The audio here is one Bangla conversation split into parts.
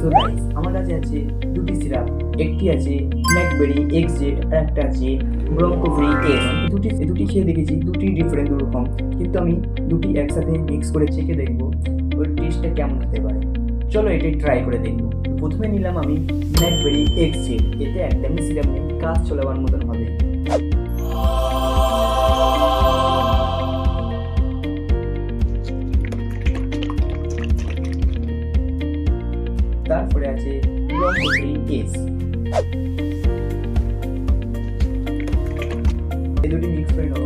সো গাইস, আমার কাছে আছে দুটি সিরাপ। একটি আছে ব্ল্যাকবেরি এক্সজেড আর একটা আছে ব্রঙ্কো ফ্রি এস। দুটি খেয়ে দেখেছি, দুটি ডিফারেন্ট রকম, কিন্তু আমি দুটি একসাথে মিক্স করে চেখে দেখবো ওর টেস্টটা কেমন হতে পারে। চলো এটাই ট্রাই করে দেখবো। প্রথমে নিলাম আমি ব্ল্যাকবেরি এক্সজেড। এতে একদমই সিরাপ নেই, কাজ চলাবার মতন হবে। তারপরে আছে ব্রঙ্কো ফ্রি এস। এই দুটি মিক্স করে নেব।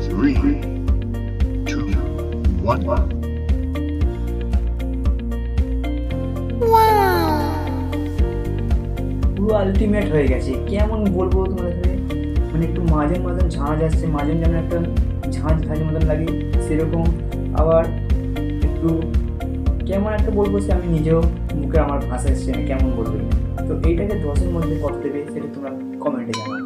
3, 2, 1. পুরো আলটিমেট হয়ে গেছে। কেমন বলবো তোমাদের, মানে একটু মাঝে মাঝে ঝাঁঝ আসছে, মাঝে যেন একটা ঝাঁঝ মতন লাগে সেরকম, আবার একটু কেমন একটা বলবো সে আমি নিজেও মুখে আমার ভাষা এসছে না কেমন বলবো। তো এইটাকে 10-এর মধ্যে কত দেবে সেটা তোমরা কমেন্টে জানাও।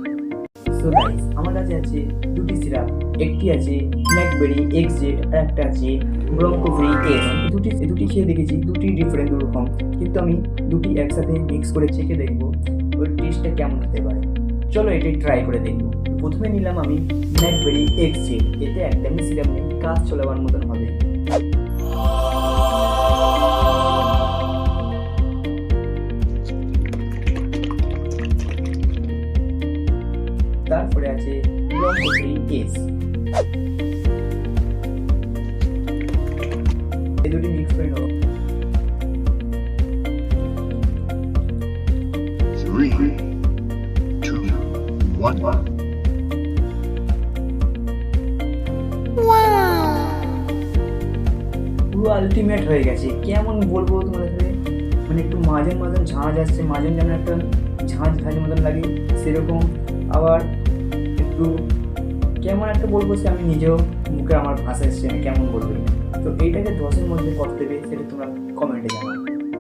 সো গাইস, আমার কাছে আছে দুটি সিরাপ। একটি আছে ব্ল্যাকবেরি এক্সজেড আর একটা আছে ব্রঙ্কো ফ্রি এস। দুটি খেয়ে দেখেছি, দুটি ডিফারেন্ট রকম, কিন্তু আমি দুটি একসাথে মিক্স করে চেখে দেখবো ওর টেস্টটা কেমন হতে পারে। চলো এটাই ট্রাই করে দেখবো। প্রথমে নিলাম আমি ব্ল্যাকবেরি এক্সজেড। এতে একদমই সিরাপ নেই, কাজ চলাবার মতন হবে। তারপরে আছে ব্রঙ্কো ফ্রি এস। এই দুটি মিক্স করে নেব। 3, 2, 1. পুরো আলটিমেট হয়ে গেছে। কেমন বলবো তোমাদের, মানে একটু মাঝে মাঝে ঝাঁঝ আসছে, মাঝে যেন একটা ঝাঁঝ মতন লাগে সেরকম, আবার একটু কেমন একটা বলবো সে আমি নিজেও মুখে আমার ভাষা এসছে না কেমন বলবো। তো এইটাকে 10-এর মধ্যে কত দেবে সেটা তোমরা কমেন্টে জানাও।